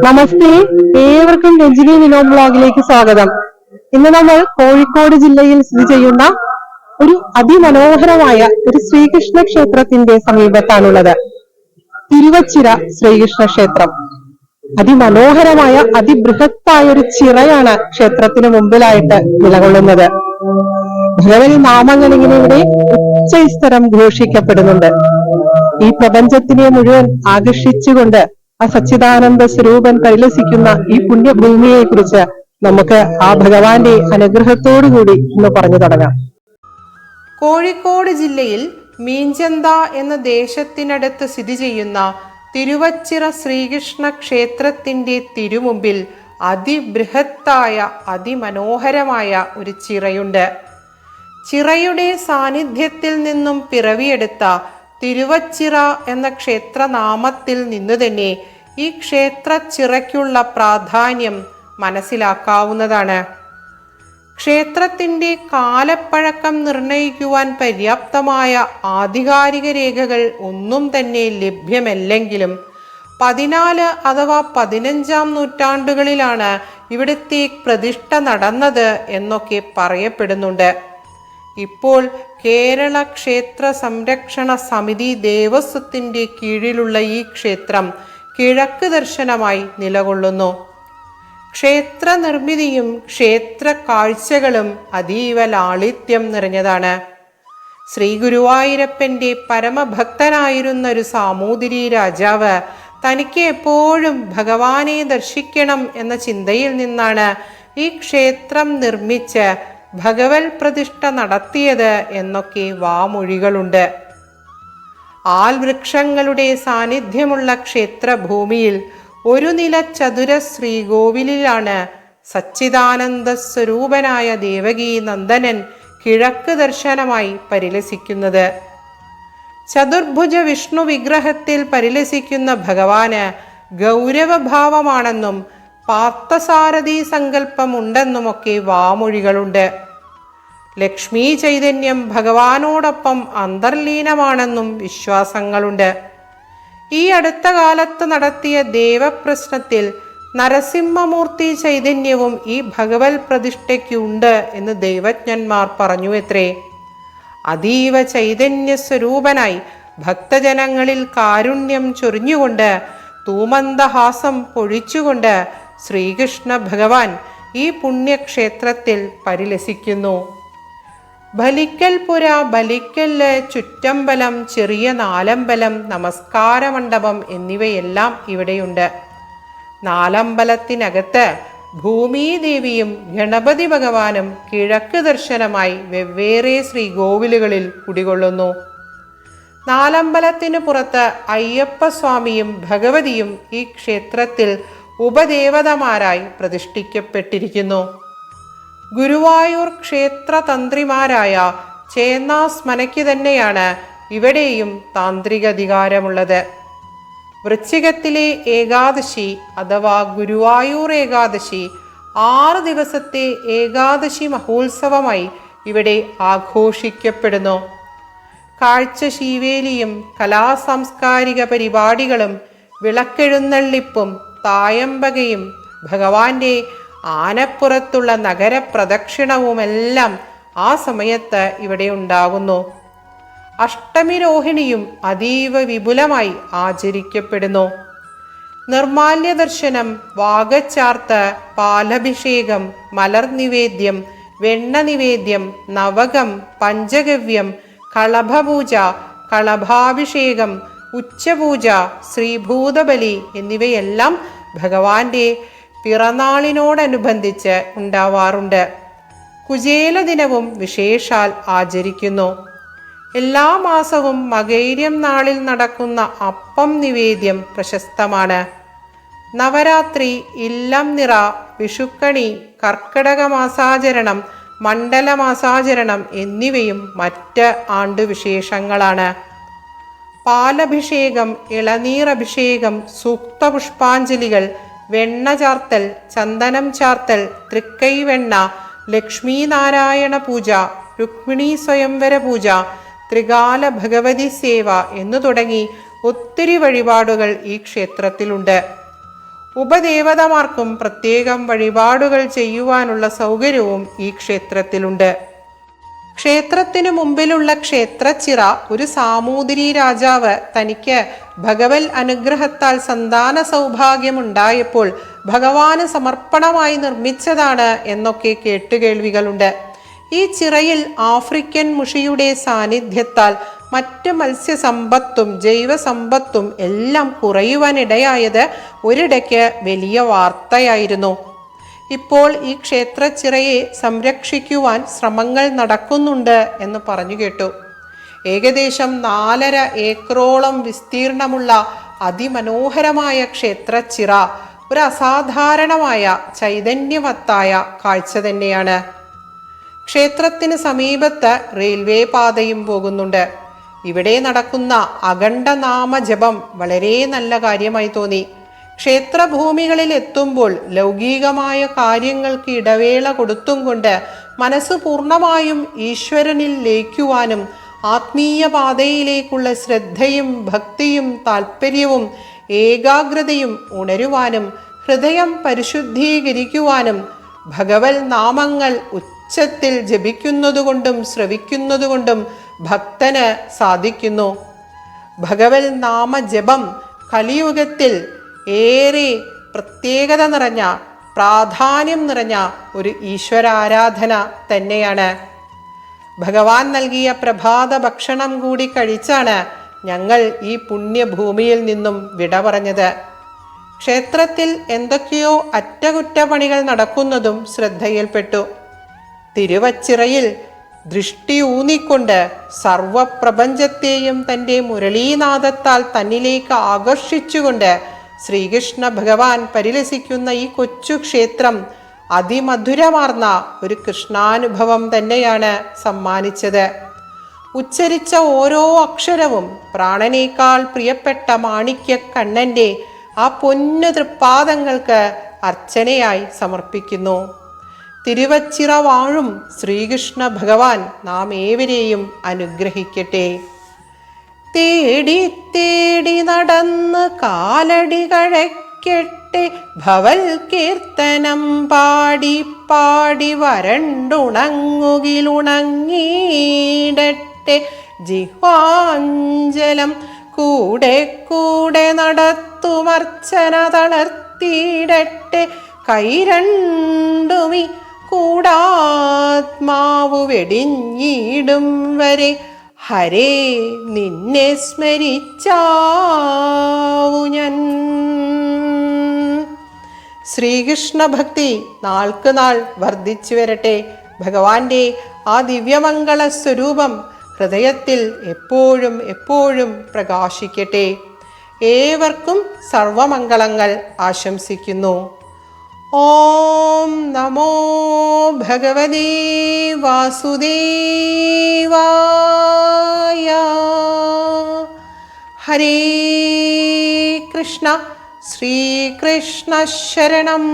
നമസ്തേ, ഏവർക്കും രഞ്ജിനി വിനോദ് ബ്ലോഗിലേക്ക് സ്വാഗതം. ഇന്ന് നമ്മൾ കോഴിക്കോട് ജില്ലയിൽ സ്ഥിതി ചെയ്യുന്ന ഒരു അതിമനോഹരമായ ഒരു ശ്രീകൃഷ്ണ ക്ഷേത്രത്തിന്റെ സമീപത്താണുള്ളത്. തിരുവച്ചിറ ശ്രീകൃഷ്ണ ക്ഷേത്രം. അതിമനോഹരമായ അതിബൃഹത്തായ ഒരു ചിറയാണ് ക്ഷേത്രത്തിന് മുമ്പിലായിട്ട് നിലകൊള്ളുന്നത്. ഭഗവതി നാമങ്ങൾ ഇങ്ങനെ ഇവിടെ ഉച്ചസ്ഥരം ഘോഷിക്കപ്പെടുന്നുണ്ട്. ഈ പ്രപഞ്ചത്തിനെ മുഴുവൻ ആകർഷിച്ചുകൊണ്ട് ആ സച്ചിദാനന്ദ സ്വരൂപൻ പരിലസിക്കുന്ന ഈ പുണ്യഭൂമിയെ കുറിച്ച് നമുക്ക് ആ ഭഗവാന്റെ അനുഗ്രഹത്തോടുകൂടി ഇന്ന് പറഞ്ഞു തുടങ്ങാം. കോഴിക്കോട് ജില്ലയിൽ മീഞ്ചന്ത എന്ന ദേശത്തിനടുത്ത് സ്ഥിതി ചെയ്യുന്ന തിരുവച്ചിറ ശ്രീകൃഷ്ണ ക്ഷേത്രത്തിന്റെ തിരുമുമ്പിൽ അതിബൃഹത്തായ അതിമനോഹരമായ ഒരു ചിറയുണ്ട്. ചിറയുടെ സാന്നിധ്യത്തിൽ നിന്നും പിറവിയെടുത്ത തിരുവച്ചിറ എന്ന ക്ഷേത്രനാമത്തിൽ നിന്നു തന്നെ ഈ ക്ഷേത്ര ചിറയ്ക്കുള്ള പ്രാധാന്യം മനസ്സിലാക്കാവുന്നതാണ്. ക്ഷേത്രത്തിൻ്റെ കാലപ്പഴക്കം നിർണയിക്കുവാൻ പര്യാപ്തമായ ആധികാരിക രേഖകൾ ഒന്നും തന്നെ ലഭ്യമല്ലെങ്കിലും 14 അഥവാ 15-ാം നൂറ്റാണ്ടുകളിലാണ് ഇവിടുത്തെ പ്രതിഷ്ഠ നടന്നത് എന്നൊക്കെ പറയപ്പെടുന്നുണ്ട്. ഇപ്പോൾ കേരള ക്ഷേത്ര സംരക്ഷണ സമിതി ദേവസ്വത്തിൻ്റെ കീഴിലുള്ള ഈ ക്ഷേത്രം കിഴക്ക് ദർശനമായി നിലകൊള്ളുന്നു. ക്ഷേത്ര നിർമ്മിതിയും ക്ഷേത്ര കാഴ്ചകളും അതീവ ലാളിത്യം നിറഞ്ഞതാണ്. ശ്രീ ഗുരുവായൂരപ്പൻ്റെ പരമഭക്തനായിരുന്ന ഒരു സാമൂതിരി രാജാവ് തനിക്ക് എപ്പോഴും ഭഗവാനെ ദർശിക്കണം എന്ന ചിന്തയിൽ നിന്നാണ് ഈ ക്ഷേത്രം നിർമ്മിച്ച് ഭഗവത് പ്രതിഷ്ഠ നടത്തിയത് എന്നൊക്കെ വാമൊഴികളുണ്ട്. ആൽവൃക്ഷങ്ങളുടെ സാന്നിധ്യമുള്ള ക്ഷേത്രഭൂമിയിൽ ഒരു നില ചതുര ശ്രീകോവിലിലാണ് സച്ചിദാനന്ദ സ്വരൂപനായ ദേവകീ നന്ദനൻ കിഴക്ക് ദർശനമായി പരിലസിക്കുന്നത്. ചതുർഭുജ വിഷ്ണു വിഗ്രഹത്തിൽ പരിലസിക്കുന്ന ഭഗവാന് ഗൗരവഭാവമാണെന്നും പാർത്ഥസാരഥി സങ്കല്പമുണ്ടെന്നുമൊക്കെ വാമൊഴികളുണ്ട്. ലക്ഷ്മി ചൈതന്യം ഭഗവാനോടൊപ്പം അന്തർലീനമാണെന്നും വിശ്വാസങ്ങളുണ്ട്. ഈ അടുത്ത കാലത്ത് നടത്തിയ ദേവപ്രശ്നത്തിൽ നരസിംഹമൂർത്തി ചൈതന്യവും ഈ ഭഗവത് പ്രതിഷ്ഠയ്ക്കുണ്ട് എന്ന് ദൈവജ്ഞന്മാർ പറഞ്ഞുവത്രേ. അതീവ ചൈതന്യ സ്വരൂപനായി ഭക്തജനങ്ങളിൽ കാരുണ്യം ചൊരിഞ്ഞുകൊണ്ട് തൂമന്ദഹാസം പൊഴിച്ചുകൊണ്ട് ശ്രീകൃഷ്ണ ഭഗവാൻ ഈ പുണ്യക്ഷേത്രത്തിൽ പരിലസിക്കുന്നു. ബലിക്കൽപുര, ബലിക്കല്, ചുറ്റമ്പലം, ചെറിയ നാലമ്പലം, നമസ്കാര മണ്ഡപം എന്നിവയെല്ലാം ഇവിടെയുണ്ട്. നാലമ്പലത്തിനകത്ത് ഭൂമിദേവിയും ഗണപതി ഭഗവാനും കിഴക്ക് ദർശനമായി വെവ്വേറെ ശ്രീകോവിലുകളിൽ കുടികൊള്ളുന്നു. നാലമ്പലത്തിന് പുറത്ത് അയ്യപ്പസ്വാമിയും ഭഗവതിയും ഈ ക്ഷേത്രത്തിൽ ഉപദേവതമാരായി പ്രതിഷ്ഠിക്കപ്പെട്ടിരിക്കുന്നു. ഗുരുവായൂർ ക്ഷേത്ര തന്ത്രിമാരായ ചേന്നാസ്മനയ്ക്ക് തന്നെയാണ് ഇവിടെയും താന്ത്രികാധികാരമുള്ളത്. വൃശ്ചികത്തിലെ ഏകാദശി അഥവാ ഗുരുവായൂർ ഏകാദശി 6 ദിവസത്തെ ഏകാദശി മഹോത്സവമായി ഇവിടെ ആഘോഷിക്കപ്പെടുന്നു. കാഴ്ചശീവേലിയും കലാസാംസ്കാരിക പരിപാടികളും വിളക്കെഴുന്നള്ളിപ്പും തായമ്പകയും ഭഗവാന്റെ ആനപ്പുറത്തുള്ള നഗരപ്രദക്ഷിണവുമെല്ലാം ആ സമയത്ത് ഇവിടെ ഉണ്ടാകുന്നു. അഷ്ടമി രോഹിണിയും അതീവ വിപുലമായി ആചരിക്കപ്പെടുന്നു. നിർമാല്യ ദർശനം, വാഗച്ചാർത്ത്, പാലഭിഷേകം, മലർ നിവേദ്യം, വെണ്ണ നിവേദ്യം, നവകം, പഞ്ചഗവ്യം, കളഭപൂജ, കളഭാഭിഷേകം, ഉച്ചപൂജ, ശ്രീഭൂതബലി എന്നിവയെല്ലാം ഭഗവാന്റെ പിറന്നാളിനോടനുബന്ധിച്ച് ഉണ്ടാവാറുണ്ട്. കുചേല ദിനവും വിശേഷാൽ ആചരിക്കുന്നു. എല്ലാ മാസവും മകൈര്യം നാളിൽ നടക്കുന്ന അപ്പം നിവേദ്യം പ്രശസ്തമാണ്. നവരാത്രി, ഇല്ലം നിറ, വിഷുക്കണി, കർക്കിടക മാസാചരണം, മണ്ഡലമാസാചരണം എന്നിവയും മറ്റ് ആണ്ടുവിശേഷങ്ങളാണ്. പാലഭിഷേകം, ഇളനീറഭിഷേകം, സൂക്തപുഷ്പാഞ്ജലികൾ, വെണ്ണ ചാർത്തൽ, ചന്ദനം ചാർത്തൽ, തൃക്കൈവെണ്ണ, ലക്ഷ്മീനാരായണ പൂജ, രുക്മിണി സ്വയംവര പൂജ, ത്രികാല ഭഗവതി സേവ എന്നു തുടങ്ങി ഒത്തിരി വഴിപാടുകൾ ഈ ക്ഷേത്രത്തിലുണ്ട്. ഉപദേവതമാർക്കും പ്രത്യേകം വഴിപാടുകൾ ചെയ്യുവാനുള്ള സൗകര്യവും ഈ ക്ഷേത്രത്തിലുണ്ട്. ക്ഷേത്രത്തിനു മുമ്പിലുള്ള ക്ഷേത്രച്ചിറ ഒരു സാമൂതിരി രാജാവ് തനിക്ക് ഭഗവത് അനുഗ്രഹത്താൽ സന്താന സൗഭാഗ്യമുണ്ടായപ്പോൾ ഭഗവാന് സമർപ്പണമായി നിർമ്മിച്ചതാണ് എന്നൊക്കെ കേട്ടുകേൾവികളുണ്ട്. ഈ ചിറയിൽ ആഫ്രിക്കൻ മുഷിയുടെ സാന്നിധ്യത്താൽ മറ്റ് മത്സ്യസമ്പത്തും ജൈവസമ്പത്തും എല്ലാം കുറയുവാനിടയായത് ഒരിടയ്ക്ക് വലിയ വാർത്തയായിരുന്നു. ഇപ്പോൾ ഈ ക്ഷേത്രച്ചിറയെ സംരക്ഷിക്കുവാൻ ശ്രമങ്ങൾ നടക്കുന്നുണ്ട് എന്ന് പറഞ്ഞു കേട്ടു. ഏകദേശം 4.5 ഏക്കറോളം വിസ്തീർണമുള്ള അതിമനോഹരമായ ക്ഷേത്രച്ചിറ ഒരു അസാധാരണമായ ചൈതന്യവത്തായ കാഴ്ച തന്നെയാണ്. ക്ഷേത്രത്തിന് സമീപത്ത് റെയിൽവേ പാതയും പോകുന്നുണ്ട്. ഇവിടെ നടക്കുന്ന അഖണ്ഡനാമ ജപം വളരെ നല്ല കാര്യമായി തോന്നി. ക്ഷേത്രഭൂമികളിൽ എത്തുമ്പോൾ ലൗകികമായ കാര്യങ്ങൾക്ക് ഇടവേള കൊടുത്തും കൊണ്ട് മനസ്സ് പൂർണ്ണമായും ഈശ്വരനിൽ ലയിക്കുവാനും ആത്മീയ പാതയിലേക്കുള്ള ശ്രദ്ധയും ഭക്തിയും താല്പര്യവും ഏകാഗ്രതയും ഉണരുവാനും ഹൃദയം പരിശുദ്ധീകരിക്കുവാനും ഭഗവത് നാമങ്ങൾ ഉച്ചത്തിൽ ജപിക്കുന്നതുകൊണ്ടും ശ്രവിക്കുന്നതുകൊണ്ടും ഭക്തന് സാധിക്കുന്നു. ഭഗവത് നാമജപം കലിയുഗത്തിൽ ഏറെ പ്രത്യേകത നിറഞ്ഞ പ്രാധാന്യം നിറഞ്ഞ ഒരു ഈശ്വരാരാധന തന്നെയാണ്. ഭഗവാൻ നൽകിയ പ്രഭാത ഭക്ഷണം കൂടി കഴിച്ചാണ് ഞങ്ങൾ ഈ പുണ്യഭൂമിയിൽ നിന്നും വിട പറഞ്ഞത്. ക്ഷേത്രത്തിൽ എന്തൊക്കെയോ അറ്റകുറ്റപ്പണികൾ നടക്കുന്നതും ശ്രദ്ധയിൽപ്പെട്ടു. തിരുവച്ചിറയിൽ ദൃഷ്ടി ഊന്നിക്കൊണ്ട് സർവപ്രപഞ്ചത്തെയും തൻ്റെ മുരളീനാദത്താൽ തന്നിലേക്ക് ആകർഷിച്ചുകൊണ്ട് ശ്രീകൃഷ്ണ ഭഗവാൻ പരിലസിക്കുന്ന ഈ കൊച്ചു ക്ഷേത്രം അതിമധുരമാർന്ന ഒരു കൃഷ്ണാനുഭവം തന്നെയാണ് സമ്മാനിച്ചത്. ഉച്ചരിച്ച ഓരോ അക്ഷരവും പ്രാണനേക്കാൾ പ്രിയപ്പെട്ട മാണിക്യ കണ്ണൻ്റെ ആ പൊന്നു തൃപ്പാദങ്ങൾക്ക് അർച്ചനയായി സമർപ്പിക്കുന്നു. തിരുവച്ചിറ വാഴും ശ്രീകൃഷ്ണ ഭഗവാൻ നാം ഏവരെയും അനുഗ്രഹിക്കട്ടെ. തേടി തേടി നടന്ന് കാലടി കഴയ്ക്കട്ടെ, ഭവൽ കീർത്തനം പാടി പാടി വരണ്ടുണങ്ങുകിലുണങ്ങിയിടട്ടെ, ജിഹ്വാഞ്ജലം കൂടെ കൂടെ നടത്തുമർച്ചന തളർത്തിയിടട്ടെ, കൈരണ്ടുമി കൂടാത്മാവു വെടിഞ്ഞിടും വരെ ഹരേ നിന്നെ സ്മരിച്ചാവു ഞാൻ. ശ്രീകൃഷ്ണ ഭക്തി നാൾക്ക് നാൾ വർദ്ധിച്ചു വരട്ടെ. ഭഗവാന്റെ ആ ദിവ്യമംഗള സ്വരൂപം ഹൃദയത്തിൽ എപ്പോഴും എപ്പോഴും പ്രകാശിക്കട്ടെ. ഏവർക്കും സർവമംഗളങ്ങൾ ആശംസിക്കുന്നു. ഓം നമോ ഭഗവതേ വാസുദേവായ. ഹരേ കൃഷ്ണ. ശ്രീകൃഷ്ണ ശരണം.